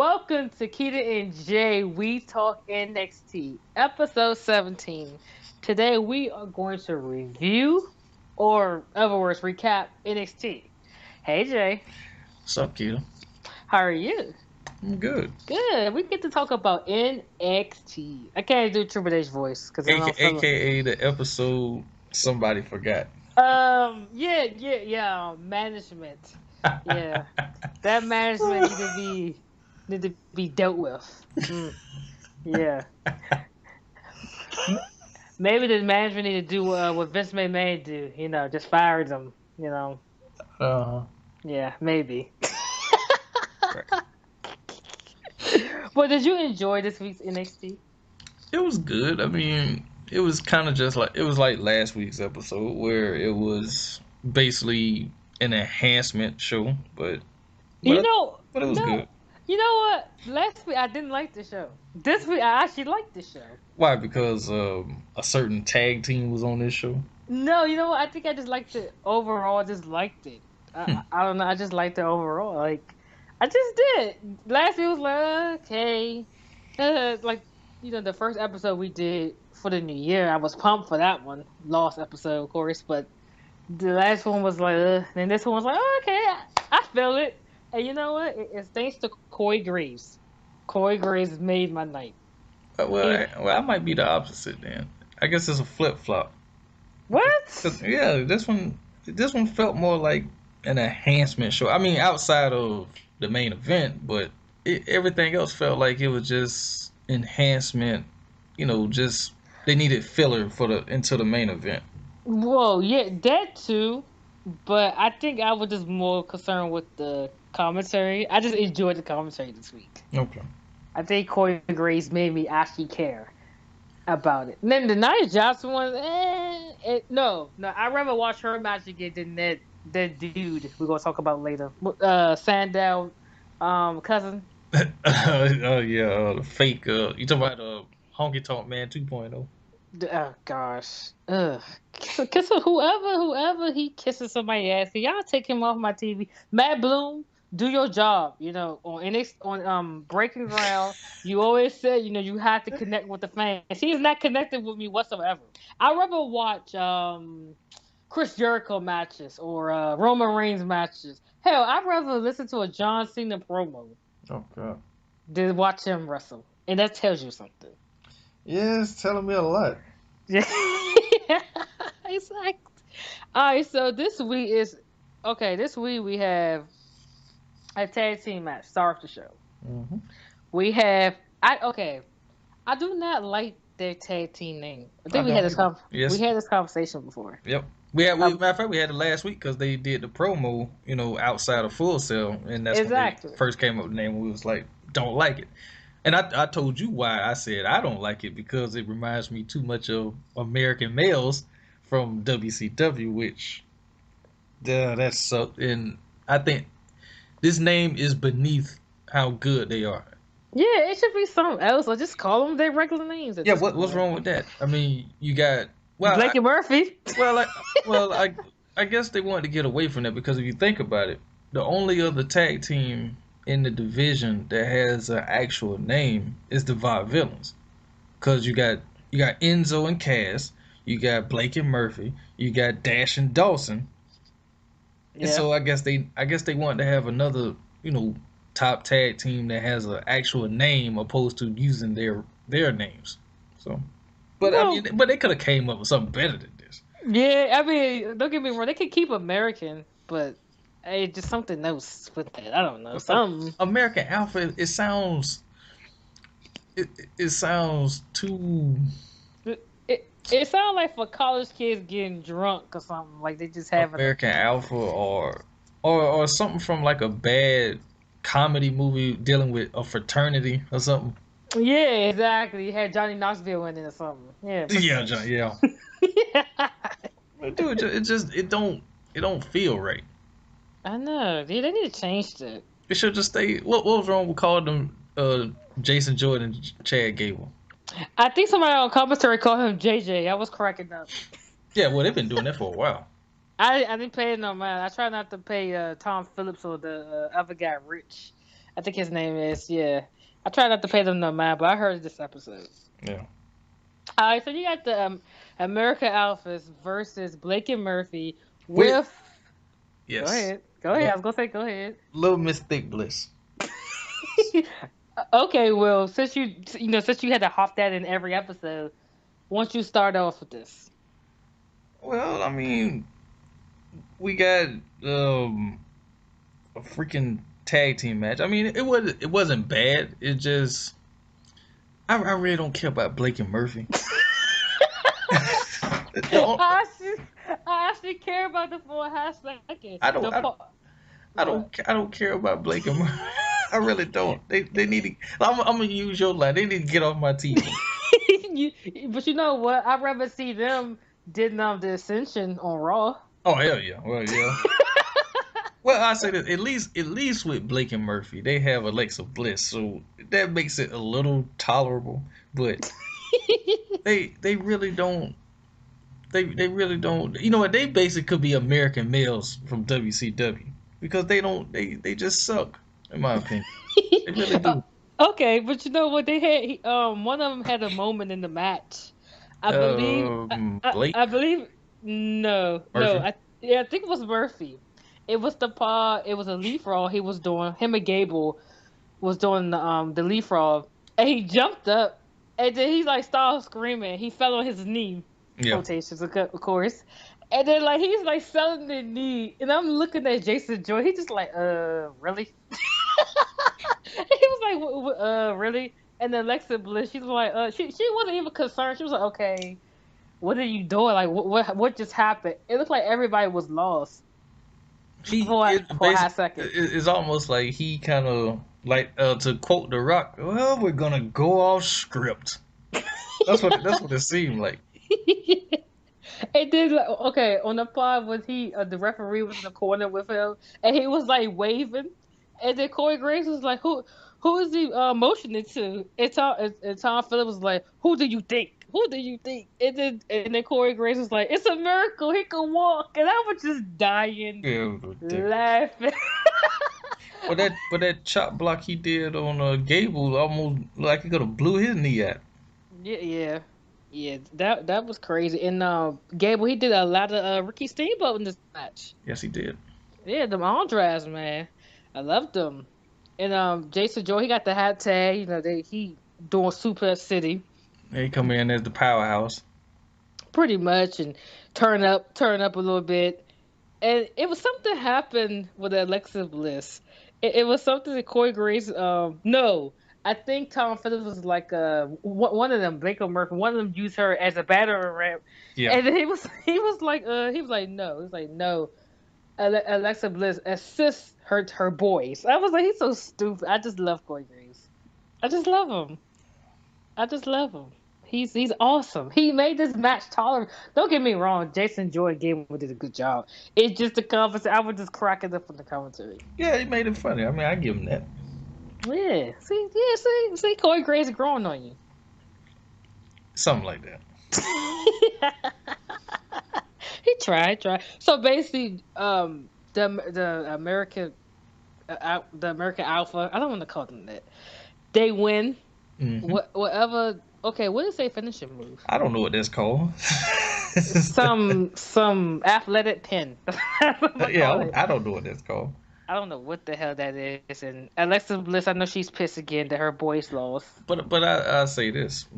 Welcome to KedaNJay. We Talk NXT, episode 17. Today we are going to review, or in other words, recap NXT. Hey Jay, What's up, Keda? how are you? I'm good. Good. We get to talk about NXT. I can't do Triple H voice because I don't feel. AKA the episode somebody forgot. Yeah. Management. Yeah, that management need to be dealt with. Yeah. Maybe the management need to do what Vince McMahon do. Just fire them. uh, Yeah, maybe. right. But did you enjoy this week's NXT? It was good. I mean, it was kind of just like last week's episode where it was basically an enhancement show, but You but, know, but it was no. good. You know what? Last week I didn't like the show. This week I actually liked the show. Why? Because a certain tag team was on this show. No, you know what? I think I just liked it overall. I just liked it. I don't know. I just liked it overall. Like, I just did. Last week was like, okay. The first episode we did for the new year, I was pumped for that one. Lost episode, of course. But the last one was like, and this one was like, oh, okay. I feel it. And you know what? It's thanks to Corey Graves. Corey Graves made my night. I might be the opposite then. I guess it's a flip flop. What? Yeah, this one felt more like an enhancement show. I mean, outside of the main event, but everything else felt like it was just enhancement. Just they needed filler into the main event. Whoa, yeah, that too. But I think I was just more concerned with the commentary. I just enjoyed the commentary this week. Okay. I think Corey Graves made me actually care about it. And then the Nia Jackson one, no. I'd rather watch her match again than that dude we're gonna talk about later. Sandow, cousin. Oh yeah, the fake. You talking about Honky Tonk Man 2.0? Oh gosh, ugh. Kiss whoever he kisses somebody ass. Can y'all take him off my TV? Matt Bloom, do your job. On NXT, on Breaking Ground, you always said you have to connect with the fans. He's not connected with me whatsoever. I'd rather watch Chris Jericho matches or Roman Reigns matches. Hell, I'd rather listen to a John Cena promo Oh god. than watch him wrestle, and that tells you something. Yeah, it's telling me a lot. Yeah, exactly. All right, so this week we have a tag team match. Start the show. Mm-hmm. We have I do not like their tag team name. I think we had this Yes. we had this conversation before. Yep. Matter of fact, we had it last week because they did the promo, outside of Full Sail, and that's when they first came up with the name. And we was like, don't like it. And I told you why I said I don't like it, because it reminds me too much of American Males from WCW, which that's so. And I think this name is beneath how good they are. Yeah, it should be something else, or just call them their regular names. Yeah, what's wrong with that? I mean, you got Blake and Murphy. I guess they wanted to get away from that, because if you think about it, the only other tag team in the division that has an actual name is the Vaudevillains, because you got Enzo and Cass, you got Blake and Murphy, you got Dash and Dawson, and so I guess they wanted to have another top tag team that has an actual name opposed to using their names. So, but they could have came up with something better than this. Yeah, I mean, don't get me wrong, they could keep American, but. Hey, just something else with that. I don't know. Something. American Alpha. It sounds. It sounds too. It sounds like for college kids getting drunk or something. Like they just have American Alpha or something from like a bad comedy movie dealing with a fraternity or something. Yeah, exactly. You had Johnny Knoxville in it or something. Yeah. Yeah, yeah. Yeah. But dude, it don't feel right. I know. Dude, they need to change that. It should just stay. What was wrong with calling them Jason Jordan and Chad Gable? I think somebody on commentary called him JJ. I was cracking up. Yeah, well, they've been doing that for a while. I didn't pay it no mind. I try not to pay Tom Phillips or the other guy Rich. I think his name is. Yeah, I try not to pay them no mind, but I heard this episode. Yeah. All right, so you got the America Alphas versus Blake and Murphy Wait. with. Go Yes. ahead. Go ahead. I was gonna say go ahead. Little Miss Thick Bliss. Okay, well, since you had to hop that in every episode, why don't you start off with this? Well, I mean, we got a freaking tag team match. I mean, it wasn't bad. It just I really don't care about Blake and Murphy. I actually care about the for a half second. I don't care about Blake and Murphy. I really don't. They need to. I'm gonna use your line. They need to get off my TV. But you know what? I'd rather see them did the Ascension on Raw. Oh hell yeah! Well yeah. Well, I say that at least with Blake and Murphy, they have Alexa Bliss, so that makes it a little tolerable. But they really don't. They really don't. You know what? They basically could be American males from WCW because they just suck, in my opinion. They really do. Okay, but you know what? They had one of them had a moment in the match. I believe. Blake. I believe. No, Murphy? no. I think it was Murphy. It was the part. It was a leapfrog he was doing. Him and Gable was doing the leapfrog, and he jumped up, and then he like started screaming. He fell on his knee. Yeah. Quotations, of course. And then like he's like selling the knee, and I'm looking at Jason Joy. He just like, really? He was like, really? And then Alexa Bliss, she's like, she wasn't even concerned. She was like, okay, what are you doing? Like, what just happened? It looked like everybody was lost. For a hot second. It's almost like he kind of like to quote The Rock. Well, we're gonna go off script. That's what it seemed like. And then, okay, on the pod was the referee was in the corner with him, and he was like waving, and then Corey Graves was like, "Who is he motioning to?" And Tom Phillips was like, "Who do you think? Who do you think?" And then Corey Graves was like, "It's a miracle he can walk," and I was just dying, laughing. But that chop block he did on Gable almost like he could have blew his knee out. Yeah, that was crazy. And Gable, he did a lot of Ricky Steamboat in this match. Yes, he did. Yeah, them Andras, man, I loved them. And Jason Joy, he got the hat tag. You know, he doing Super City. He come in as the powerhouse. Pretty much, and turn up a little bit. And it was something happened with Alexa Bliss. It was something that Corey Graves. No. I think Tom Phillips was like one of them, Blake or Murphy. One of them used her as a battering ram. Yeah. And then he was like no. He was like no. Alexa Bliss assists her boys. I was like, he's so stupid. I just love Corey Graves. I just love him. He's awesome. He made this match tolerable. Don't get me wrong. Jason Joy Gable did a good job. It's just the conversation. I was just cracking up from the commentary. Yeah, he made it funny. I mean, I give him that. Yeah. See, Corey Graves is growing on you. Something like that. He tried. So basically, the American Alpha. I don't want to call them that. They win. Mm-hmm. Whatever. Okay, what is their finishing move? I don't know what that's called. some athletic pin. Yeah, I don't know what that's called. I don't know what the hell that is. And Alexa Bliss, I know she's pissed again that her boys lost. But I say this: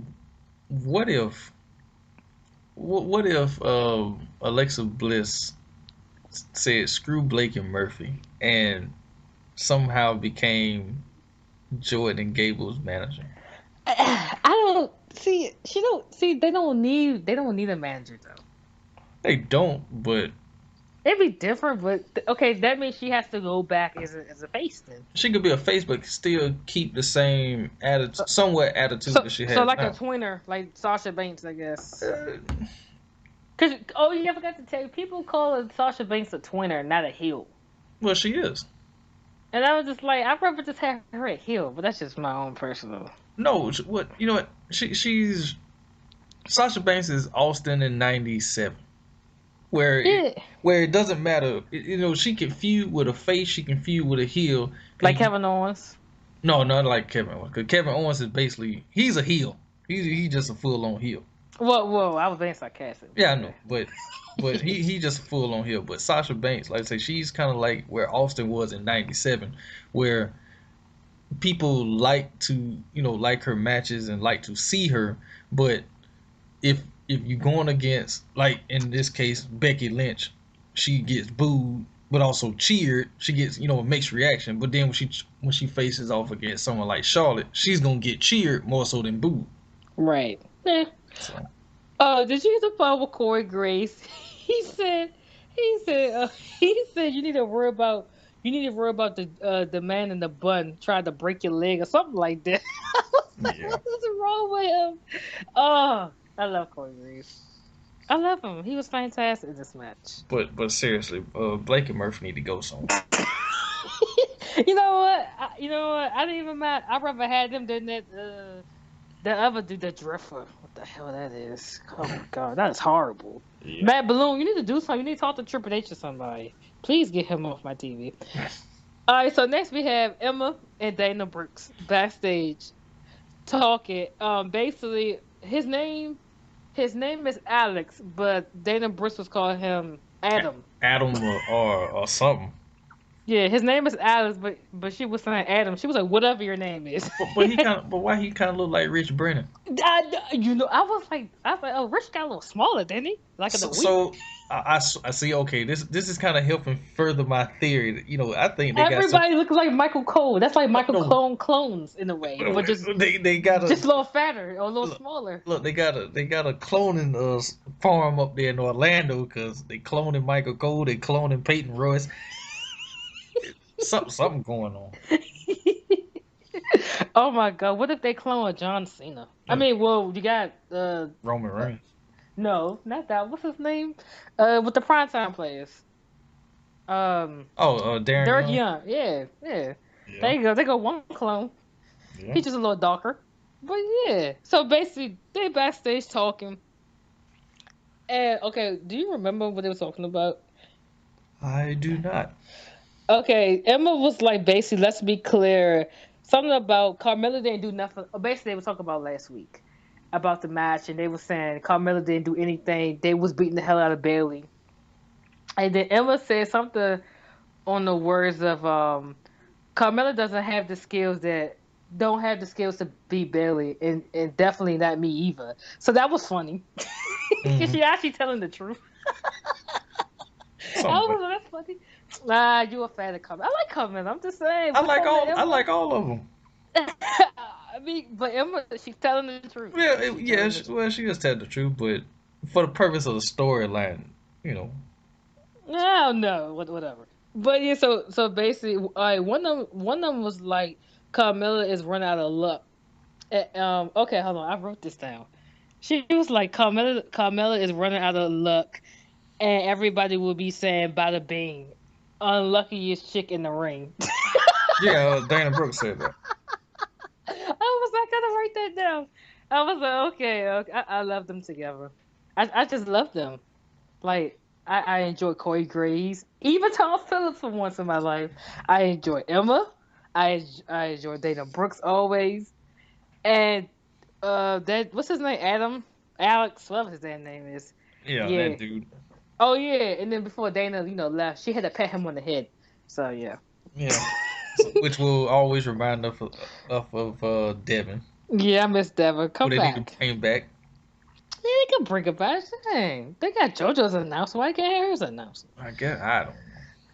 what if Alexa Bliss said screw Blake and Murphy and somehow became Jordan Gable's manager? I don't see. They don't need a manager though. They don't, but it'd be different. But okay, that means she has to go back as a face then. She could be a face, but still keep the same attitude, somewhat attitude that she has. So like now. a tweener, like Sasha Banks, I guess. Cause I forgot to tell you, people call Sasha Banks a tweener, not a heel. Well, she is. And I was just like, I'd rather just have her at heel, but that's just my own personal. No, what you know what? She's Sasha Banks is Austin in '97, where it doesn't matter. She can feud with a face, she can feud with a heel, like Kevin Owens. No, not like Kevin Owens. Because Kevin Owens is basically he's a heel. He's just a full on heel. Whoa, I was being sarcastic. Yeah, I know, but he just a full on heel. But Sasha Banks, like I say, she's kind of like where Austin was in '97, where people like to like her matches and like to see her, but if you're going against, like in this case, Becky Lynch, she gets booed but also cheered. She gets a mixed reaction. But then when she faces off against someone like Charlotte, she's gonna get cheered more so than booed. Right. Yeah. So Did you hear the part with Corey Grace? He said, he said, he said you need to worry about the man in the bun trying to break your leg or something like that. I was like, yeah, what's wrong with him? Oh, I love Corey Grace. I love him. He was fantastic in this match. but seriously, Blake and Murphy need to go somewhere. You know what? I didn't even mind. I'd rather had them than that other dude, the Drifter. What the hell that is? Oh my god, that is horrible. Yeah. Matt Balloon, you need to do something. You need to talk to Triple H or somebody. Please get him off my TV. All right, so next we have Emma and Dana Brooks backstage talking. Basically, his name is Alex, but Dana Brooks was calling him Adam. Adam or something. Yeah, his name is Alex, but she was saying Adam. She was like, whatever your name is. But why he kind of look like Rich Brennan? I was like, oh, Rich got a little smaller, didn't he? Like in the week. So I see. Okay, this is kind of helping further my theory. I think everybody looks like Michael Cole. That's like Michael Cole clones in a way, but just they got just a little fatter or a little smaller. Look, they got a cloning farm up there in Orlando because they cloning Michael Cole, they cloning Peyton Royce. Something going on. Oh my god! What if they clone a John Cena? I mean, well, you got Roman Reigns. No, not that. What's his name? With the primetime players. Derek Young. Yeah. There you go. They go one clone. Yeah. He's just a little darker. But yeah. So basically, they backstage talking. And okay, do you remember what they were talking about? I do not. Okay, Emma was like, basically, let's be clear, something about Carmella didn't do nothing. Basically, they were talking about last week about the match, and they were saying Carmella didn't do anything. They was beating the hell out of Bayley, and then Emma said something on the words of Carmella doesn't have the skills to beat Bayley, and definitely not me either. So that was funny. Mm-hmm. She actually telling the truth. That's funny. Nah, you a fan of Carmella. I like Carmella. I'm just saying. I like all of them. I mean, but Emma, she's telling the truth. She just telling the truth, but for the purpose of the storyline, I don't know, whatever. But yeah, so basically, one of them was like, Carmella is run out of luck. Okay, hold on, I wrote this down. She was like, Carmella is running out of luck, and everybody will be saying bada bing, unluckiest chick in the ring. Yeah, Dana Brooks said that. I was like, gotta write that down. I was like, okay. I love them together. I just love them. Like, I enjoy Corey Graves, even Tom Phillips for once in my life. I enjoy Emma. I enjoy Dana Brooks always. And what's his name? Alex, whatever his damn name is. Yeah, that dude. Oh yeah, and then before Dana, left, she had to pat him on the head. So yeah. Yeah. Which will always remind us of Devin. Yeah, I miss Devin. Come back. They need to bring back. Yeah, they can bring it back. Dang. They got JoJo's announcement. Why can't hers announcement? I guess I don't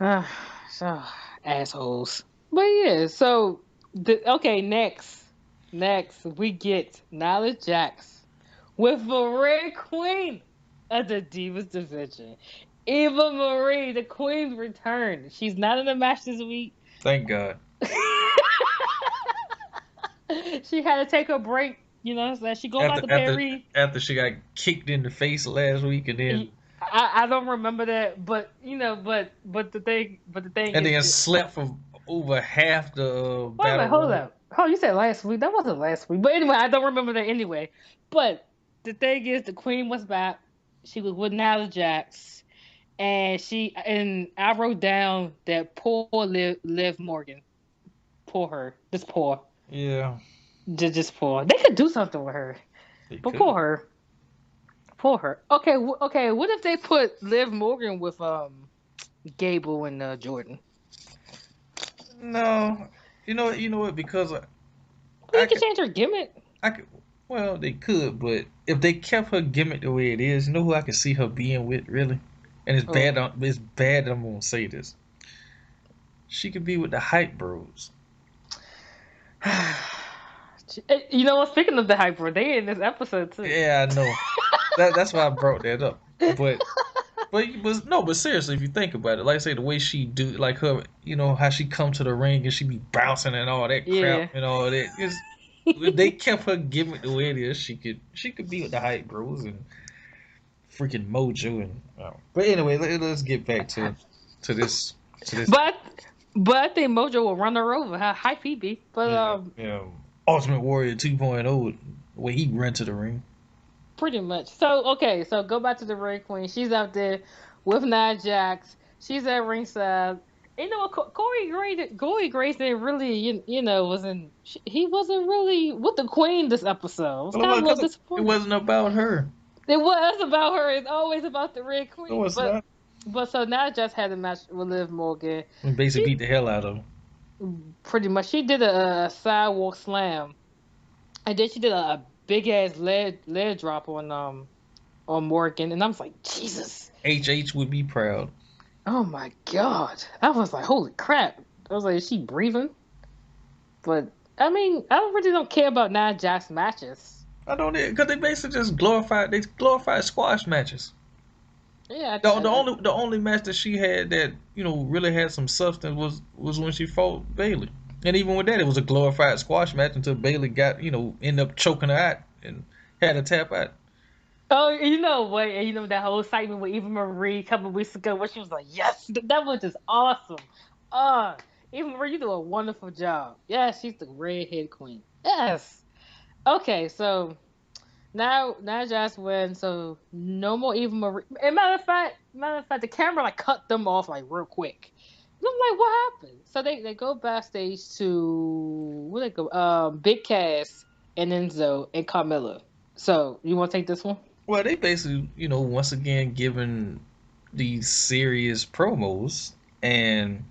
know. So assholes. But yeah, so next we get Nyla Jax with the Red Queen of the Divas division. Eva Marie, the Queen's return. She's not in the match this week. Thank God. She had to take a break. She go back to Perry after she got kicked in the face last week, and then I don't remember that, but the thing. And then slept for over half the. Wait a minute, hold up. Oh, you said last week? That wasn't last week. But anyway, I don't remember that anyway. But the thing is, the Queen was back. She was with Nyla Jax. And I wrote down that poor Liv Morgan. poor her. Just poor. Yeah, Just poor. They could do something with her, they but could. poor her. Poor her. Okay, okay. What if they put Liv Morgan with Gable and Jordan? No, you know what? Because They I could could, change her gimmick. I could. Well, they could, but if they kept her gimmick the way it is, you know who I could see her being with, really? And it's Oh. bad. It's bad that I'm gonna say this. She could be with the hype bros. You know what? Speaking of the hyper, they in this episode too. Yeah, I know. That's why I brought that up. But no, but seriously, if you think about it, like I say, the way she do, like her, how she come to the ring and she be bouncing and all that crap Yeah. and all that. If they kept her gimmick the way it is, she could be with the hype bros and freaking Mojo and. But anyway, let's get back to this But I think Mojo will run her over. How hype he be? But yeah, Ultimate Warrior 2.0 way he ran to the ring. pretty much. So okay, so go back to the Red Queen. She's out there with Nia Jax. She's at ringside. You know what? Corey Grace didn't really, wasn't he wasn't really with the Queen this episode. I was Well, kind of a little it disappointed. wasn't about her. It was about her. It's always about the Red No, Queen. it's not. But so Nia Jax had a match with Liv Morgan. We basically She beat the hell out of him. pretty much she did a sidewalk slam, and then she did a big ass leg drop on Morgan, and I was like, Jesus. HH would be proud. Oh my god. I was like, holy crap. I was like, is she breathing? But I mean, I don't care about Nia Jax matches. I don't, because they basically just glorified squash matches. Yeah, The only match that she had that really had some substance was when she fought Bayley, and even with that, it was a glorified squash match until Bayley got ended up choking her out and had a tap out. Oh, you know what? You know that whole excitement with Eva Marie a couple of weeks ago, where she was like, "Yes, that was just awesome." Eva Marie, you do a wonderful job. Yes, she's the redhead queen. Yes. Okay, so now Jazz wins. So no more Eva Marie. And matter of fact, the camera like cut them off like real quick. And I'm like, what happened? So they go backstage to where they go? Big Cass and Enzo and Carmella. So you want to take this one? Well, they basically once again giving these serious promos, and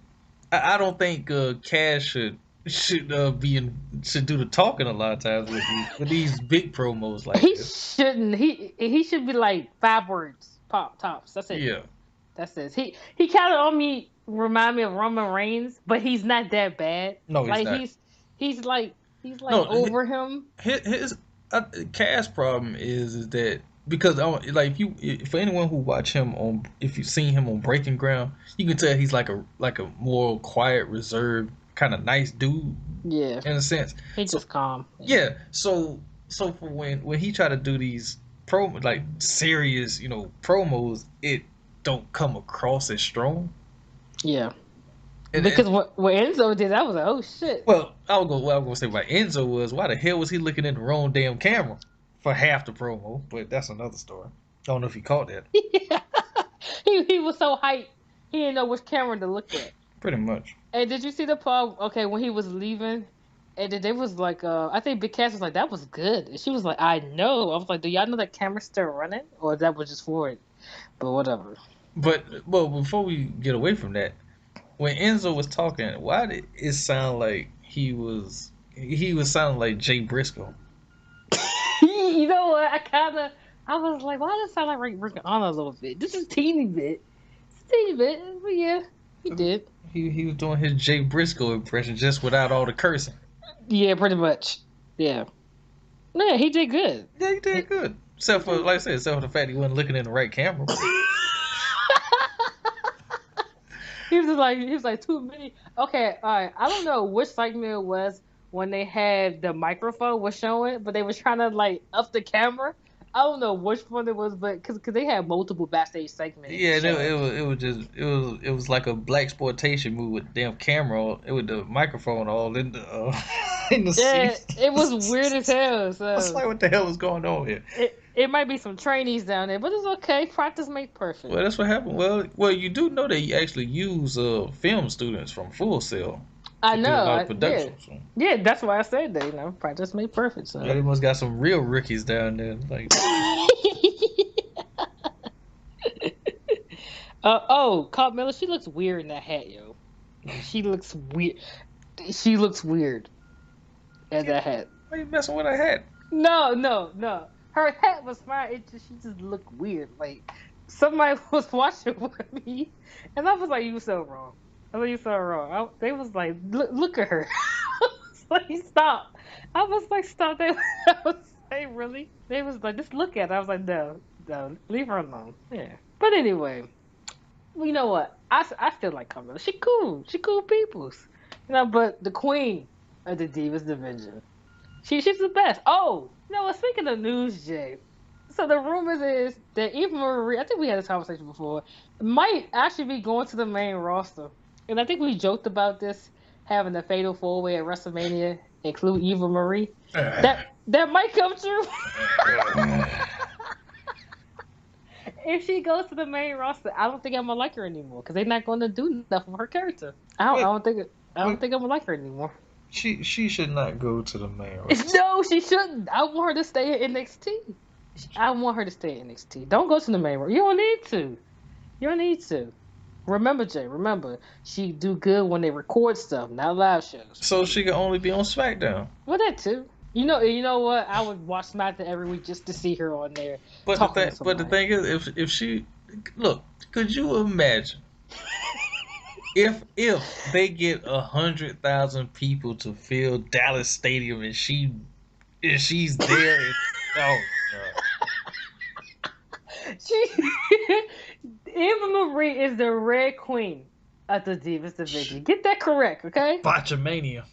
I don't think Cash should do the talking a lot of times with these big promos like He this. shouldn't. He should be like 5 words, pop tops. That's it. Yeah. That's it. He kind of remind me of Roman Reigns, but he's not that bad. No, he's like not. he's like No, over him. His Cass problem is that because like for anyone who watch him if you've seen him on Breaking Ground, you can tell he's like a more quiet, reserved, kind of nice dude. Yeah, in a sense. he's just calm. Yeah. So for when he try to do these serious promos, it don't come across as strong. Yeah. Because what Enzo did, I was like, oh shit. Well, what I was gonna say about Enzo was, why the hell was he looking in the wrong damn camera for half the promo? But that's another story. I don't know if he caught that. Yeah. He was so hyped, he didn't know which camera to look at. Pretty much. Hey, did you see the part? Okay, when he was leaving, and they was like, I think Big Cass was like, that was good. And she was like, I know. I was like, do y'all know that camera's still running, or that was just for it? But whatever. But before we get away from that, when Enzo was talking, why did it sound like he was sounding like Jay Briscoe? You know what? I was like, why does it sound like Rick on a little bit? This is teeny bit. It's teeny bit. But yeah, he did. He was doing his Jay Briscoe impression just without all the cursing. Yeah, pretty much. Yeah. Yeah, he did good. Yeah, he did good. Except for, like I said, except for the fact he wasn't looking in the right camera. He was like too many. Okay, all right. I don't know which segment it was when they had the microphone was showing, but they was trying to like up the camera. I don't know which one it was, but because they had multiple backstage segments. Yeah, it was like a black exploitation movie with the damn camera, with the microphone all in the Yeah, seat. it was weird as hell. So I was like, what the hell is going on here? it might be some trainees down there, but it's okay. Practice makes perfect. Well, that's what happened. Well, you do know they actually use film students from Full Sail. I to do a know. lot of Yeah. production. So. Yeah, that's why I said that. You know, practice made perfect. So. Yeah, they must got some real rookies down there. Like, oh, Carmella, she looks weird in that hat, yo. She looks weird. She looks weird in that hat. why you messing with a hat? No, no, no. Her hat was fine. She just looked weird. Like somebody was watching with me, and I was like, "You so wrong." I was like, "You so wrong." They was like, "Look at her." I was like, "Stop." I was like, "Stop." I was like, "Really?" They was like, "Just look at her." I was like, "No, no, leave her alone." Yeah. But anyway, you know what? I still like Carmella. She cool. She cool peoples. You know, but the queen of the Divas division. She's the best. Oh, you know what? Speaking of news, Jay. So the rumors is that Eva Marie, I think we had this conversation before, might actually be going to the main roster. And I think we joked about this having a fatal four way at WrestleMania include Eva Marie. That might come true. If she goes to the main roster, I don't think I'm gonna like her anymore because they're not gonna do nothing with her character. I don't think I'm gonna like her anymore. She should not go to the main roster. No, she shouldn't. I want her to stay in NXT. I want her to stay in NXT. Don't go to the main roster. You don't need to. You don't need to. Remember, Jay. Remember, she do good when they record stuff, not live shows. So she can only be on SmackDown. Well, that too. You know what? I would watch SmackDown every week just to see her on there. But the thing is, if she look, could you imagine if they get 100,000 people to fill Dallas Stadium and she's there? Oh Eva Marie is the Red Queen of the Divas division. Get that correct, okay? Botchamania.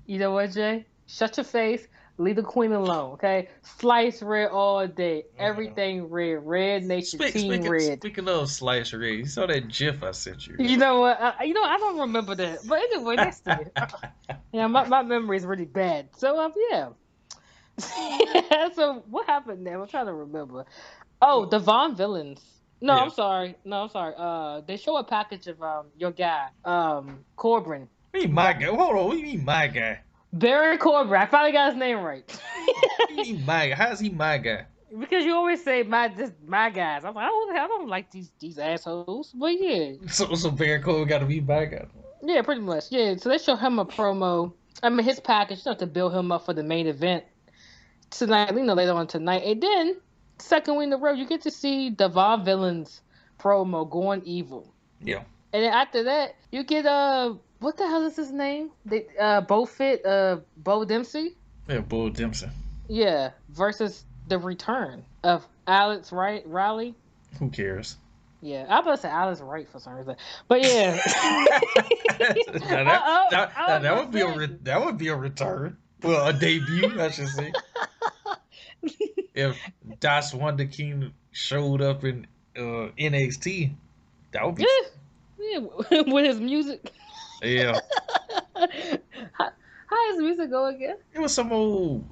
You know what, Jay? Shut your face. Leave the queen alone, okay? Slice red all day. Everything red. Red Nation, Team Red. Speaking of Slice Red, you saw that GIF I sent you. You know what? I don't remember that. But anyway, next thing. Yeah, my memory is really bad. So, yeah. So, what happened there? I'm trying to remember. Oh, the Von Villains. No, yeah. I'm sorry. They show a package of your guy, Corbin. What you mean my guy? Hold on, what do you mean my guy? Baron Corbin. I finally got his name right. What do you mean my guy? How is he my guy? Because you always say my guys. I'm like, I don't like these assholes. But yeah. So Baron Corbin got to be my guy. Yeah, pretty much. Yeah. So they show him a promo. I mean, his package, to build him up for the main event tonight. Later on tonight, and then second week in a row, you get to see the Von Villains promo going evil. Yeah. And then after that, you get what the hell is his name? Bo Dempsey. Yeah, Bo Dempsey. Yeah, versus the return of Alex Riley. Who cares? Yeah, I was about to say Alex Wright for some reason, but yeah. that would be a return. Well, a debut, I should say. If Das Wonder King showed up in NXT, that would be with his music. Yeah. How his music go again? It was some old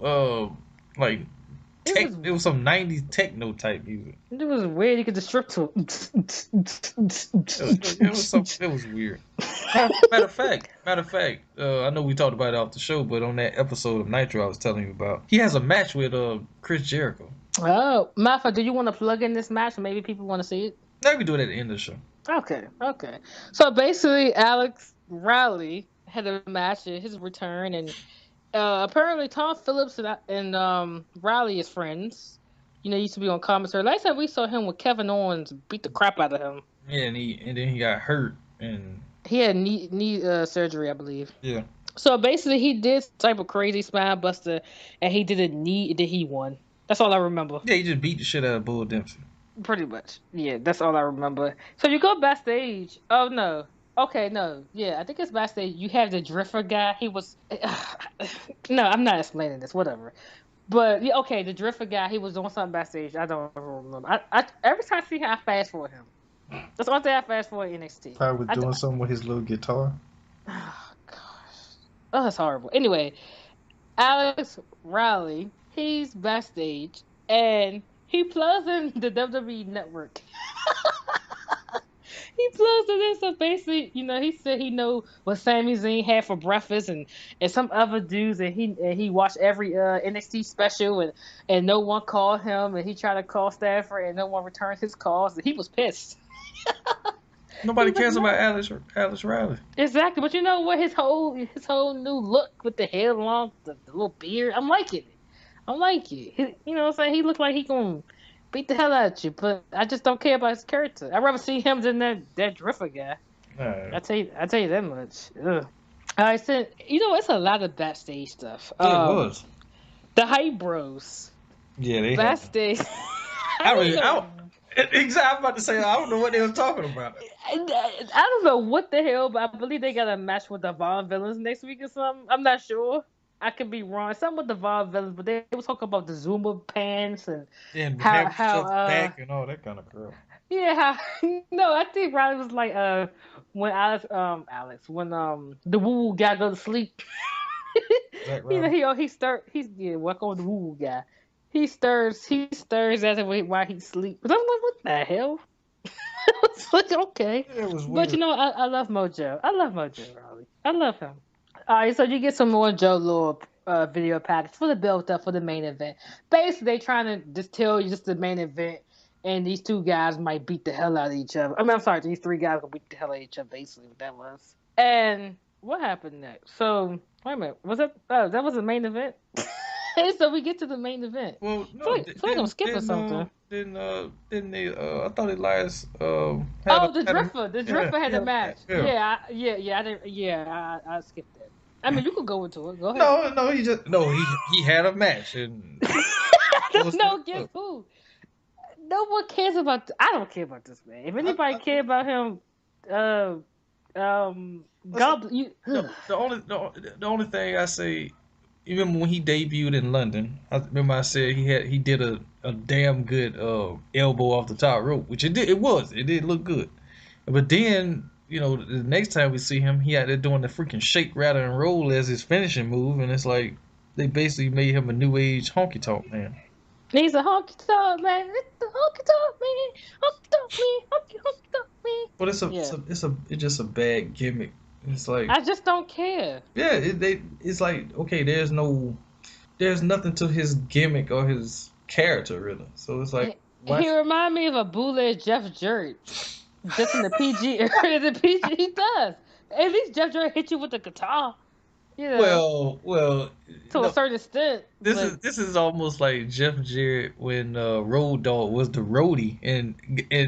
it was some 90s techno type music. It was weird. You could just strip to it. It was weird. Matter of fact, I know we talked about it off the show, but on that episode of Nitro I was telling you about, he has a match with Chris Jericho. Oh, Mafa, do you want to plug in this match? Maybe people want to see it. Maybe we do it at the end of the show. Okay. So basically, Alex Riley had a match at his return, and apparently Tom Phillips and Riley is friends. Used to be on commentary. Last time we saw him with Kevin Owens beat the crap out of him. Yeah, and then he got hurt and he had knee surgery, I believe. Yeah. So basically, he did type of crazy spine buster, and he did a knee that he won. That's all I remember. Yeah, he just beat the shit out of Bull Dempsey. Pretty much. Yeah, that's all I remember. So you go backstage. Oh, no. Okay, no. Yeah, I think it's backstage. You have the Drifter guy. He was... No, I'm not explaining this. Whatever. But, yeah, okay, the Drifter guy, he was doing something backstage. I don't remember. Every time I see him, I fast forward him. That's the only thing I fast forward in NXT. Probably was doing something with his little guitar. Oh, gosh. Oh, that's horrible. Anyway, Alex Riley, he's backstage, and... he plugs in the WWE Network. He blows it in. So basically, he said he knew what Sami Zayn had for breakfast, and some other dudes, and he watched every NXT special, and no one called him, and he tried to call Stafford, and no one returned his calls, and he was pissed. Nobody He's like, cares no. about Alex Riley. Exactly, but you know what? His whole new look with the hair long, the little beard, I'm liking it. I like it. You know what I'm saying? He looked like he gonna beat the hell out of you, but I just don't care about his character. I'd rather see him than that Drifter guy. Nah. I tell you that much. Ugh. I said, it's a lot of backstage stuff. Yeah, it was. The Hype Bros Yeah, they backstage. Exactly. I'm about to say I don't know what they were talking about. I don't know what the hell, but I believe they got a match with the Von Villains next week or something. I'm not sure. I could be wrong. Something with the Von Villains, but they was talking about the Zuma pants and how back and all that kind of crap. Yeah, no, I think Riley was like when Alex when the woo woo guy go to sleep. He's welcome with the woo woo guy. He stirs as if while he sleeps. But I'm like, what the hell? It's like, okay. It was weird. But I love Mojo. I love Mojo Riley. I love him. All right, so you get some more Joe Lord video package for the build up for the main event. Basically, they trying to just tell you just the main event, and these two guys might beat the hell out of each other. I'm sorry, these three guys will beat the hell out of each other. Basically, what that was. And what happened next? So wait a minute, was that? Oh, that was the main event. So we get to the main event. Well, no, so I'm skipping something. Didn't they? I thought Elias. The Drifter had a match. I skipped that. I mean, you could go into it. Go ahead. No, he had a match and. No, guess who? No one cares about. I don't care about this man. If anybody care about him, God, you. The only thing I say. You remember when he debuted in London? I remember I said he did a damn good elbow off the top rope, which it did. It did look good. But then the next time we see him, he out there doing the freaking shake, rattle, and roll as his finishing move, and it's like they basically made him a new age honky tonk man. He's a honky tonk man. It's the honky tonk man. Honky tonk man. Honky tonk man. But it's just a bad gimmick. It's like I just don't care. Yeah, it's like okay, there's nothing to his gimmick or his character really. So it's like he remind me of a bootleg Jeff Jarrett, just in the PG area. The PG he does. At least Jeff Jarrett hit you with the guitar. Well, to a certain extent. This is almost like Jeff Jarrett when Road Dogg was the roadie and Jeff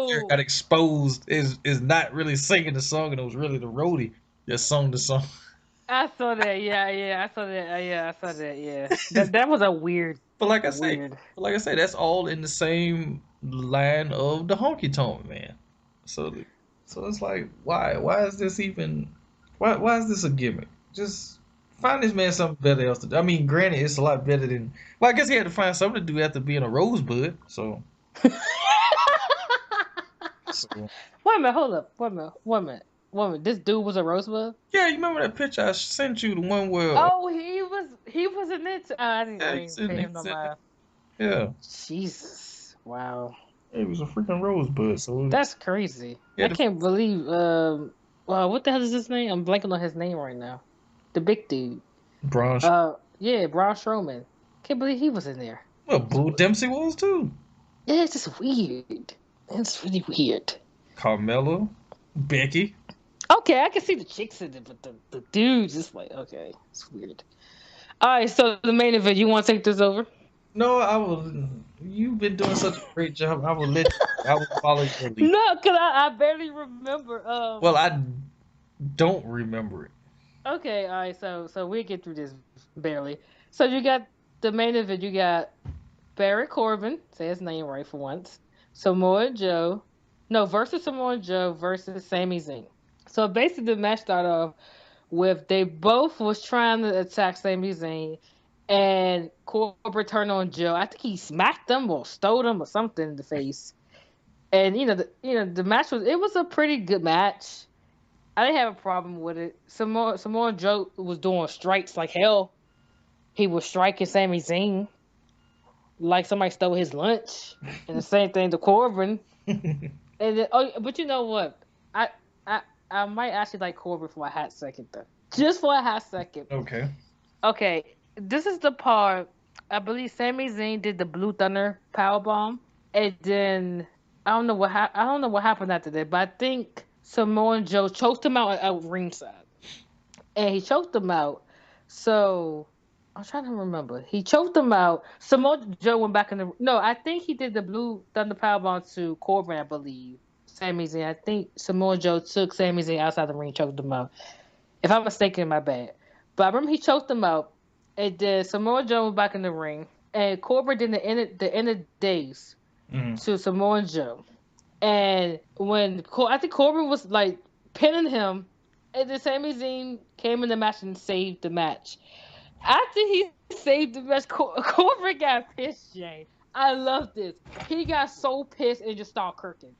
Jarrett got exposed is not really singing the song and it was really the roadie that sung the song. I saw that. Yeah, I saw that. Yeah, that was a weird. But like I say, that's all in the same line of the honky tonk man. So it's like why is this even why is this a gimmick? Just find this man something better else to do. I mean, granted, it's a lot better than. Well, I guess he had to find something to do after being a Rosebud. So. Wait a minute, hold up. Wait a minute. This dude was a Rosebud? Yeah, you remember that picture I sent you, the one where. Oh, he was in it. I didn't pay him no mind. Yeah. Jesus. Wow. He was a freaking Rosebud. So. That's crazy. I can't believe. What the hell is his name? I'm blanking on his name right now. The big dude. Braun. Braun Strowman. Can't believe he was in there. Well, Blue Dempsey was too. Yeah, it's just weird. It's really weird. Carmella, Becky. Okay, I can see the chicks in it, but the dude's just like, okay, it's weird. All right, so the main event, you want to take this over? No, I will. You've been doing such a great job. I will follow your lead. No, because I barely remember. Well, I don't remember it. Okay, all right, so we'll get through this barely. So you got the main event. You got Baron Corbin, say his name right for once. Samoa Joe versus Sami Zayn. So basically, the match started off with they both was trying to attack Sami Zayn, and Corbin turned on Joe. I think he smacked him or stole him or something in the face. And the match was a pretty good match. I didn't have a problem with it. Samoa Joe was doing strikes like hell. He was striking Sami Zayn like somebody stole his lunch. And the same thing to Corbin. And then, oh, but you know what? I I I might actually like Corbin for a hot second though. Just for a hot second. Okay. Okay, this is the part. I believe Sami Zayn did the Blue Thunder powerbomb, and then I don't know what happened after that, but I think Samoa Joe choked him out at ringside, and he choked him out. So I'm trying to remember. He choked him out. Samoa Joe went back in the no. I think he did the Blue Thunder powerbomb to Corbin. I believe Sami Zayn. I think Samoa Joe took Sami Zayn outside the ring, choked him out. If I'm mistaken, my bad. But I remember he choked him out. And then Samoa Joe went back in the ring. And Corbin did the end of days to Samoa Joe. And when I think Corbin was like pinning him, and then Sami Zayn came in the match and saved the match. After he saved the match, Corbin got pissed, Jay. I love this. He got so pissed and just started kirking.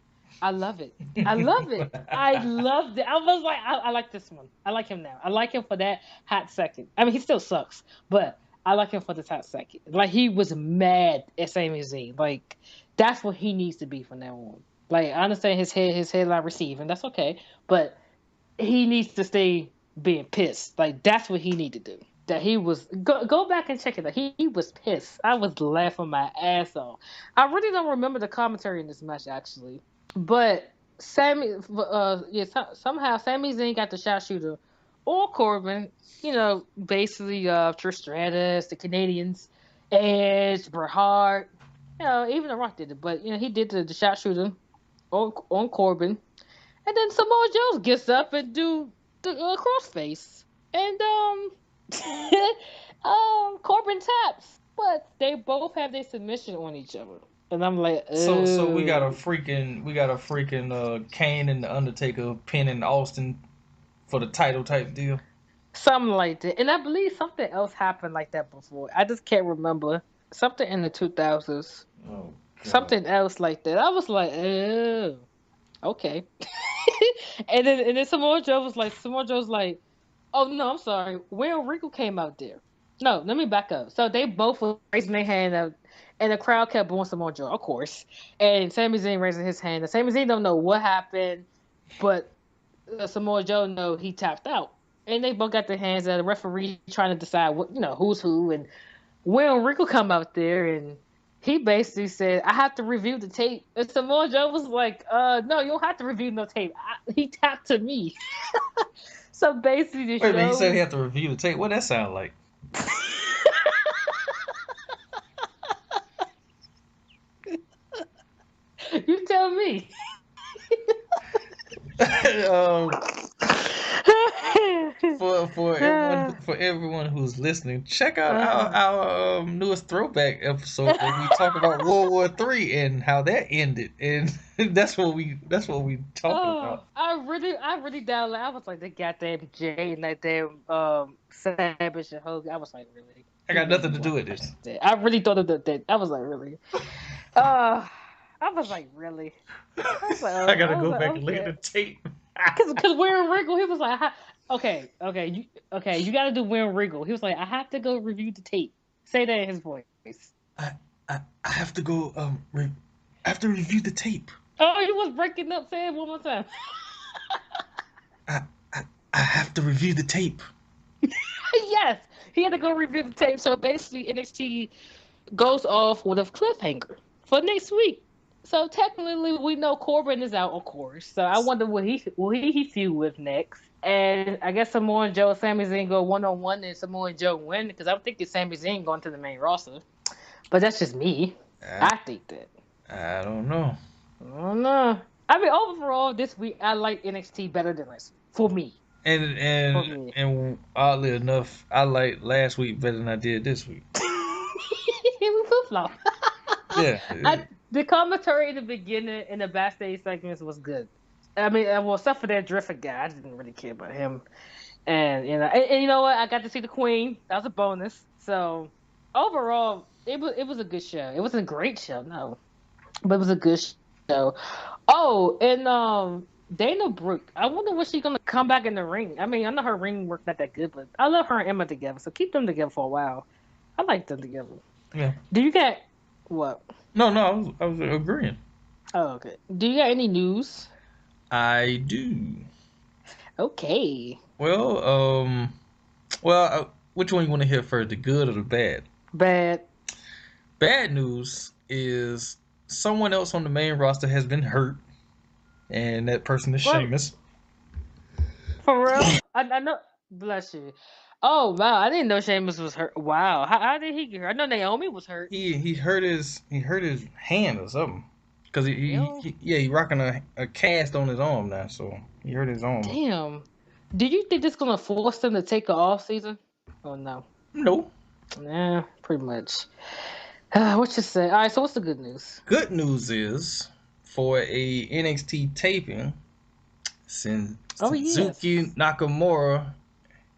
I love it. I love it. I loved it. I was like, I like this one. I like him now. I like him for that hot second. I mean, he still sucks, but I like him for this hot second. Like, he was mad at Sami Zayn. Like, that's what he needs to be from now on. Like, I understand his headline receiving. That's okay. But he needs to stay being pissed. Like, that's what he need to do. That he was go back and check it out. He was pissed. I was laughing my ass off. I really don't remember the commentary in this match actually, but somehow Sami Zayn got the sharpshooter or Corbin. You know, basically Trish Stratus, the Canadians, Edge, Bret Hart. You know, even The Rock did it, but you know he did the sharpshooter on Corbin, and then Samoa Joe gets up and do the crossface, and Corbin taps, but they both have their submission on each other, and I'm like, so we got a freaking Kane and the Undertaker pinning Austin for the title type deal. Something like that, and I believe something else happened like that before. I just can't remember. Something in the 2000s. Oh, God. Something else like that. I was like, oh, okay. and then Samoa Joe's like, oh no, I'm sorry. Will Regal came out there. No, let me back up. So they both were raising their hand up, and the crowd kept booing Samoa Joe, of course. And Sami Zayn raising his hand. And Sami Zayn don't know what happened, but Samoa Joe know he tapped out. And they both got their hands out. The referee trying to decide what who's who. And Will Regal come out there, and he basically said, "I have to review the tape." And Samoa Joe was like, "No, you don't have to review no tape. He tapped to me." So basically, the show. Wait a minute, he said he had to review the tape. What that sound like? You tell me. For everyone who's listening, check out our newest throwback episode where we talk about World War III and how that ended, and that's what we talking about. I really down. I was like, the goddamn Jay and that damn Savage and Hogan. I was like, really? I got nothing to do with this. I really thought of that. I was like, really? I was like, really? I gotta go back and look at the tape. Because Will Regal, he was like, okay, you gotta do Will Regal. He was like, I have to go review the tape. Say that in his voice. I have to go I have to review the tape. Oh, he was breaking up. Say it one more time. I have to review the tape. Yes, he had to go review the tape. So basically, NXT goes off with a cliffhanger for next week. So technically, we know Corbin is out, of course. So I wonder what he feud with next. And I guess Samoa Joe and Sami Zayn go 1-on-1 and Samoa Joe win, because I'm thinking Sami Zayn going to the main roster. But that's just me. I think that. I don't know. I don't know. I mean, overall, this week I like NXT better than last week, for me. And oddly enough, I like last week better than I did this week. We flip-flop. Yeah. The commentary in the beginning and the backstage segments was good. I mean, well, except for that Drifter guy, I didn't really care about him. And you know what? I got to see the Queen. That was a bonus. So overall, it was a good show. It wasn't a great show, no, but it was a good show. Oh, and Dana Brooke. I wonder when she's gonna come back in the ring. I mean, I know her ring work not that good, but I love her and Emma together. So keep them together for a while. I like them together. Yeah. Do you get what? No, I was agreeing. Oh, okay. Do you got any news? I do. Okay. Well, which one you want to hear first, the good or the bad? Bad. Bad news is someone else on the main roster has been hurt, and that person is Well, Sheamus. for real? I know. Bless you. Oh wow, I didn't know Sheamus was hurt. Wow, how did he get hurt? I know Naomi was hurt. He hurt his hand or something. Cause Ew. he rocking a cast on his arm now, so he hurt his arm. Damn. Do you think this is gonna force them to take an off season? Oh no. No. Nah, pretty much. What you say? All right. So what's the good news? Good news is for a NXT taping, Oh yes. Suzuki Nakamura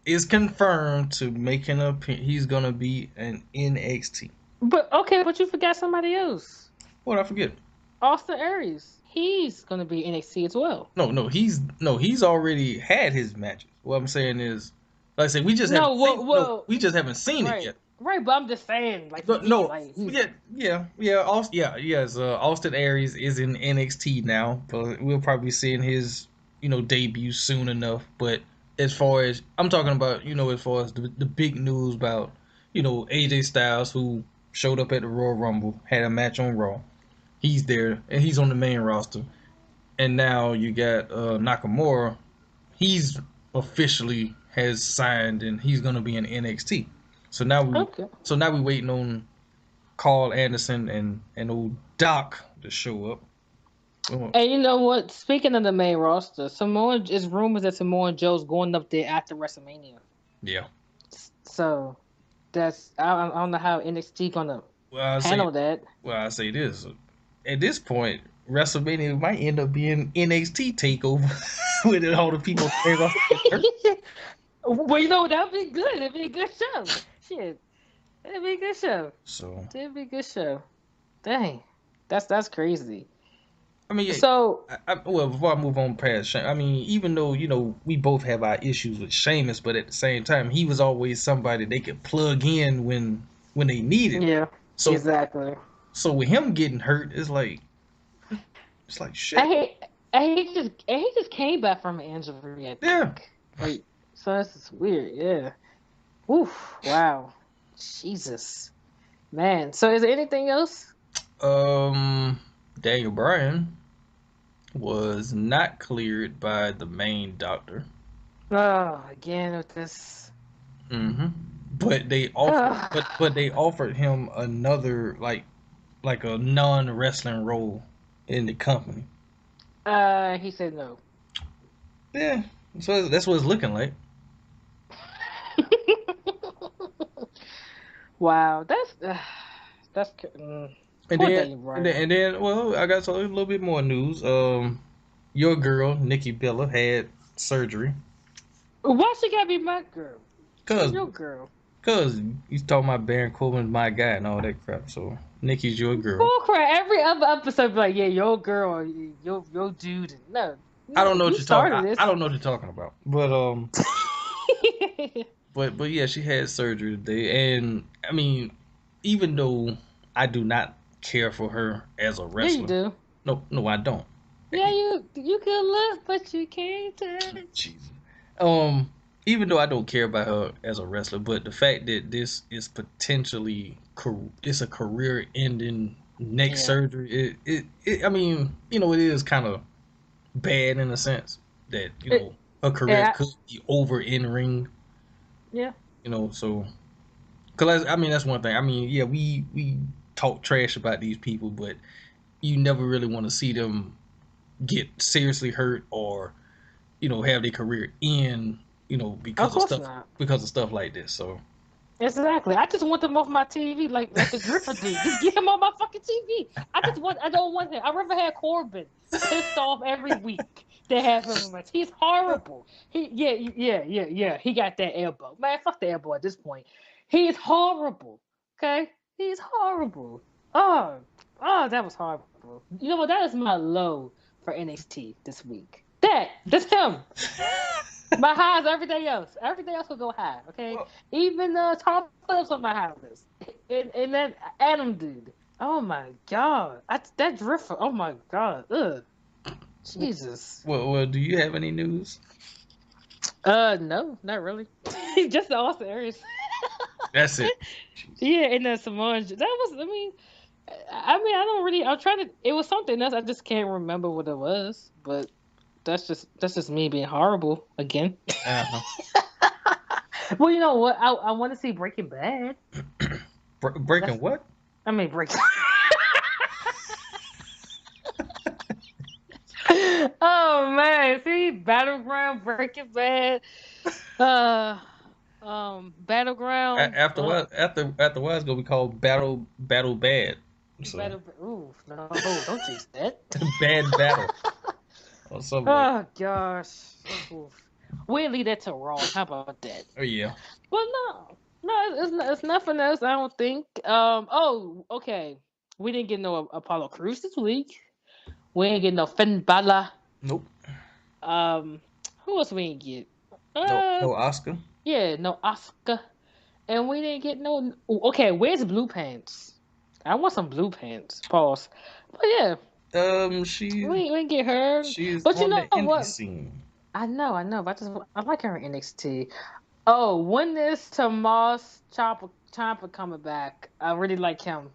is confirmed to making a. He's gonna be an NXT. But okay, but you forgot somebody else. What I forget? Austin Aries. He's gonna be NXT as well. He's already had his matches. What I'm saying is, like I said, No, well, we just haven't seen it right, yet. right. But I'm just saying, like, But no, like, he's, yes. Austin Aries is in NXT now, but we'll probably be seeing his, debut soon enough. But as far as I'm talking about, as far as the big news about, AJ Styles, who showed up at the Royal Rumble, had a match on Raw. He's there and he's on the main roster. And now you got Nakamura. He's officially has signed and he's gonna be in NXT. So now okay. we waiting on Carl Anderson and old Doc to show up. And you know what? Speaking of the main roster, Samoa is rumors that Samoa Joe's going up there after WrestleMania. Yeah. So that's I don't know how NXT gonna handle that. Well, I say this. At this point, WrestleMania might end up being NXT takeover with all the people. Well, you know that'd be good. It'd be a good show. Shit, it'd be a good show. So It'd be a good show. Dang, that's crazy. I mean, So well, before I move on past Sheamus, I mean, even though we both have our issues with Sheamus, but at the same time, he was always somebody they could plug in when they needed. yeah, So exactly. so with him getting hurt, it's like shit. He just came back from an injury. I think. Yeah. Like, so that's just weird. Yeah. Oof. Wow. Jesus. Man. So is there anything else? Daniel Bryan was not cleared by the main doctor. Oh, again with this. Mm-hmm. But they offered him another like a non-wrestling role in the company. He said no. Yeah, so that's what it's looking like. Wow, that's. And then, well, I got a little bit more news. Your girl Nikki Bella had surgery. Why she gotta be my girl? Cause your girl. Cause you talking about Baron Corbin's my guy and all that crap. So Nikki's your girl. Bull crap. Every other episode, be like, yeah, your girl, or your dude. No, I don't know what you're talking. This. I don't know what you're talking about. But but yeah, she had surgery today, and I mean, even though I do not care for her as a wrestler, yeah, you do. No, I don't. Yeah, you can look, but you can't touch. Jesus. Even though I don't care about her as a wrestler, but the fact that this is potentially it's a career-ending neck surgery, I mean, it is kind of bad in a sense that her career could be over in ring. Yeah. So because I mean that's one thing. I mean, yeah, we talk trash about these people, but you never really want to see them get seriously hurt or have their career end. Because of stuff like this. So exactly, I just want them off my TV, like the Gripper did. Just get him on my fucking TV. I don't want him. I rather have Corbin pissed off every week than have him on my TV. He's horrible. Yeah. He got that elbow. Man, fuck the elbow at this point. He's horrible. Okay, he's horrible. Oh, that was horrible. You know what? That is my low for NXT this week. That's him. My highs, everything else will go high. Okay, even Tom Phillips on my high list, and that Adam dude. Oh my god. That drift. Oh my god. Ugh. Jesus. Well, do you have any news? No, not really. Just the Austin areas. That's it. Jeez. Yeah, and then Samoan. That was. I don't really. I'm trying to. It was something else. I just can't remember what it was. But that's just me being horrible again. Uh-huh. Well, you know what? I want to see Breaking Bad. Breaking That's. what? I mean Breaking. Oh man, see Battleground, Breaking Bad, uh, Battleground, After what? After what? It's gonna be called Battle Bad. So Ooh, no, don't jinx that. bad battle or something like. Oh gosh, oof. We'll leave that to Raw. How about that? Oh yeah. But no, it's nothing else. I don't think. Oh, okay. We didn't get no Apollo Crews this week. We ain't get no Finn Balor. Nope. Um, who else we ain't get? No. Uh, No Oscar. yeah, no Oscar. And we didn't get no. Okay, where's Blue Pants? I want some Blue Pants. Pause. But yeah, She's we didn't get her. she's But you on know the indie what? scene. I know. But I like her in NXT. Oh, when is Tomas Ciampa coming back? I really like him.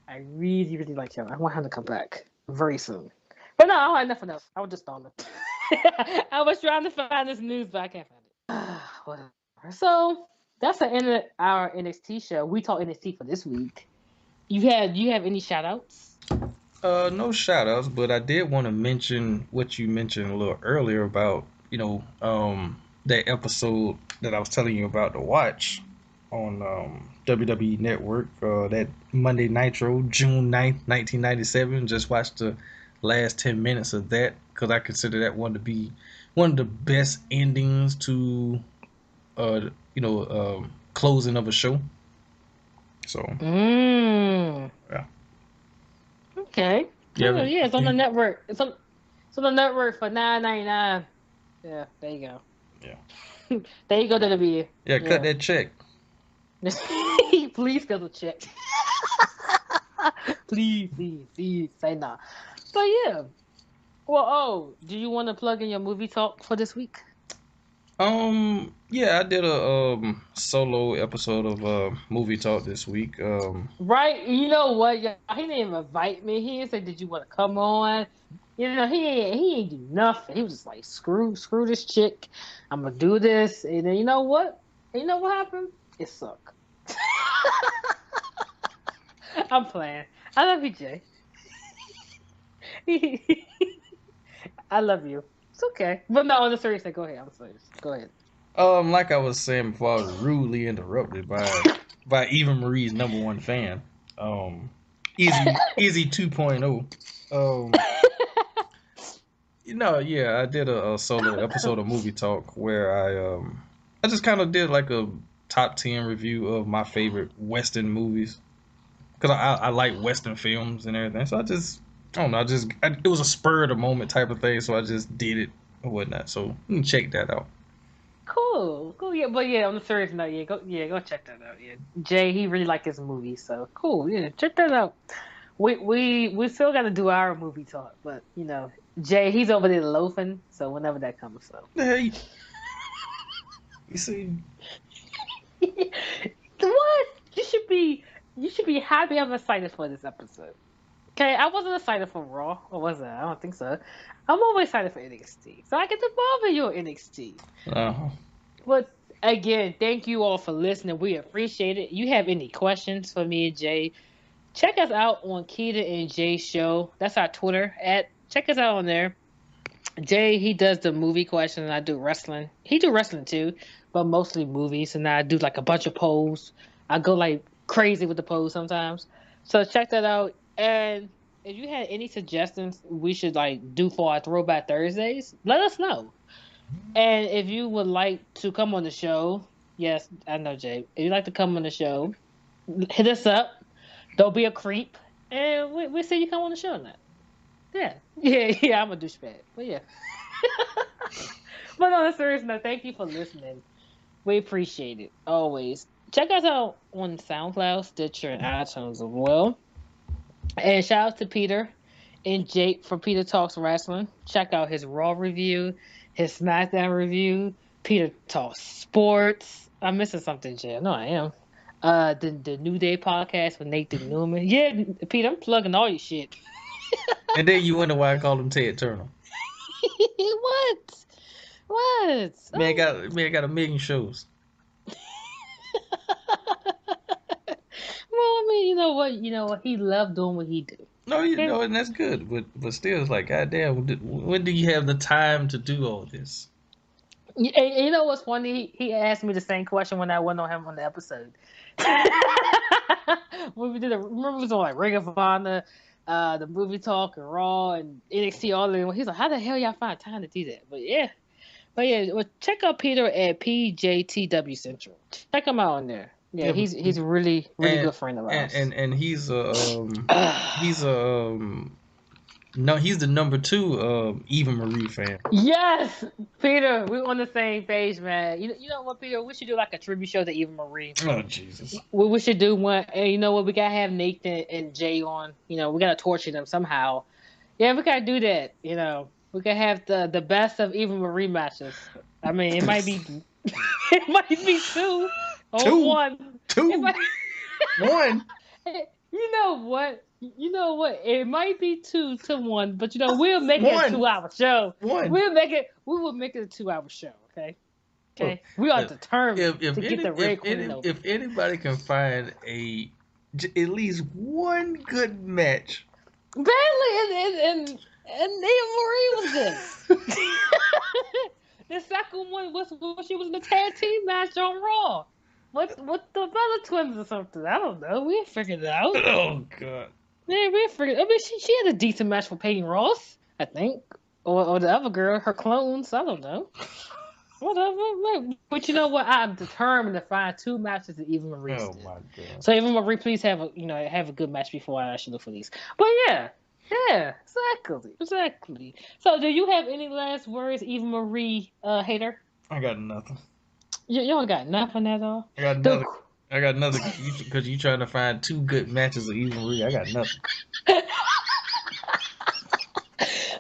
I really, really like him. I want him to come back very soon. But no, I don't have nothing else. I was just stalling. I was trying to find this news, but I can't find it. Whatever. So that's the end of our NXT show. We talk NXT for this week. You have any shout outs? No shout outs, but I did want to mention what you mentioned a little earlier about, that episode that I was telling you about to watch on WWE Network, that Monday Nitro, June 9th, 1997. Just watched the last 10 minutes of that because I consider that one to be one of the best endings to, closing of a show. So, Mm. yeah. Okay. You Oh, haven't, yeah, it's on the you, network. It's on the network for $9.99. Yeah, there you go. yeah. There you go, WWE. Yeah, cut Yeah. that check. Please go to check. Please, say nah. So yeah. Well, do you want to plug in your movie talk for this week? Yeah, I did a solo episode of movie talk this week. Right? You know what? Yeah, he didn't even invite me. He didn't say, "Did you want to come on?" You know, he ain't do nothing. He was just like, "Screw this chick. I'm gonna do this." And then you know what? You know what happened? It sucked. I'm playing. I love you, Jay. I love you. It's okay. But no, on the serious side, go ahead. I'm serious. Go ahead. like I was saying before, I was rudely interrupted by Eva Marie's number one fan. Um, Easy 2.0. Um, yeah, I did a solo episode of movie talk where I just kind of did like a top 10 review of my favorite Western movies because I like Western films and everything. So I don't know, it was a spur of the moment type of thing. So I just did it and whatnot. So you can check that out. Cool. Yeah, but yeah, on the serious note, go check that out. Yeah, Jay, he really like his movies, so cool. Yeah, check that out. We still got to do our movie talk, but you know, Jay, he's over there loafing, so whenever that comes, so. Hey, you see, What? You should be happy. I'm excited for this episode. Okay, I wasn't excited for Raw, or was I? I don't think so. I'm always excited for NXT, so I get to bother you on NXT. uh, But again, thank you all for listening. We appreciate it. You have any questions for me and Jay? Check us out on KedaNJayShow. That's our Twitter at. Check us out on there. Jay, he does the movie questions, and I do wrestling. He do wrestling too, but mostly movies. And I do like a bunch of polls. I go like crazy with the polls sometimes. So check that out. And if you had any suggestions we should like do for our Throwback Thursdays, let us know. And if you would like to come on the show, yes, I know Jay. If you'd like to come on the show, hit us up. Don't be a creep, and we see you come on the show now. Yeah. I'm a douchebag, but yeah. But on a serious note, thank you for listening. We appreciate it always. Check us out on SoundCloud, Stitcher, and iTunes as well. And shout out to Peter and Jake from Peter Talks Wrestling. Check out his Raw review, his SmackDown review. Peter Talks Sports. I'm missing something, Jay. No, I am. The New Day podcast with Nathan Newman. Yeah, Peter, I'm plugging all your shit. And then you wonder why I call him Ted Turner. What? What? Man got a million shows. Well, I mean, you know what? He loved doing what he do. No, you know, and that's good. But still, it's like, goddamn, when do you have the time to do all this? You know what's funny? He asked me the same question when I went on him on the episode. When we did remember it was on like Ring of Honor, the movie talk and Raw and NXT all in. He's like, how the hell y'all find time to do that? But yeah, well, check out Peter at PJTW Central. Check him out on there. Yeah, he's a really good friend of ours. And he's he's the number 2 Eva Marie fan. Yes, Peter, we're on the same page, man. You know what, Peter? We should do like a tribute show to Eva Marie. Oh Jesus! We should do one. And you know what? We gotta have Nathan and Jay on. You know, we gotta torture them somehow. Yeah, we gotta do that. You know, we can have the best of Eva Marie matches. I mean, it might be 2 or 1. 2. 1. You know what? It might be 2 to 1, but we'll make it a 2-hour show. We will make it a 2-hour show. Okay. We are determined to get the Red Queen over. If anybody can find at least one good match, Bailey and Eva Marie was good. The second one was when she was in the tag team match on Raw. What the Bella Twins or something? I don't know. We figured it out. Oh God. Yeah, we figured. I mean, she had a decent match for Peyton Ross, I think, or the other girl, her clones. I don't know. Whatever. But you know what? I'm determined to find 2 matches that Eva Marie did. Oh my God. So Eva Marie, please have a good match before I actually look for these. But yeah, exactly. So, do you have any last words, Eva Marie hater? I got nothing. You don't got nothing at all? I got nothing because you trying to find 2 good matches of Eva Marie. I got nothing.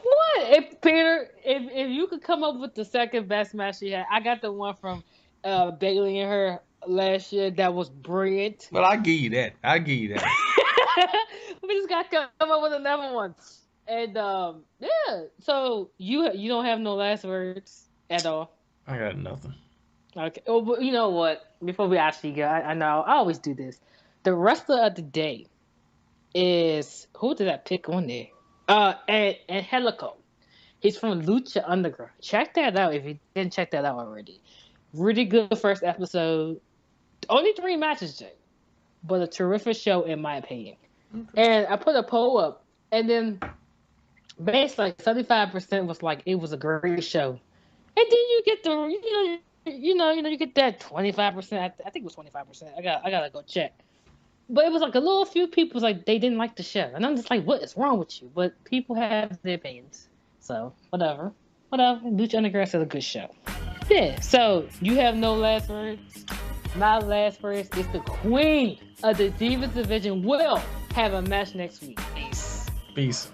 What? Peter, if you could come up with the second best match she had, I got the one from Bailey and her last year that was brilliant. Well, I'll give you that. We just got to come up with another one. And yeah, so you don't have no last words at all? I got nothing. Okay. Oh, but you know what? Before we actually go, I know I always do this. The wrestler of the day is, who did I pick on there? And Helico. He's from Lucha Underground. Check that out if you didn't check that out already. Really good first episode. Only 3 matches, Jay, but a terrific show in my opinion. Okay. And I put a poll up, and then basically like 75% was like it was a great show, and then you get the you get that 25%. I think it was 25%. I gotta go check. But it was like a little few people like they didn't like the show, and I'm just like, what is wrong with you? But people have their opinions, so whatever. Lucha Underground is a good show. Yeah. So you have no last words. My last words is the queen of the Divas division will have a match next week. Peace.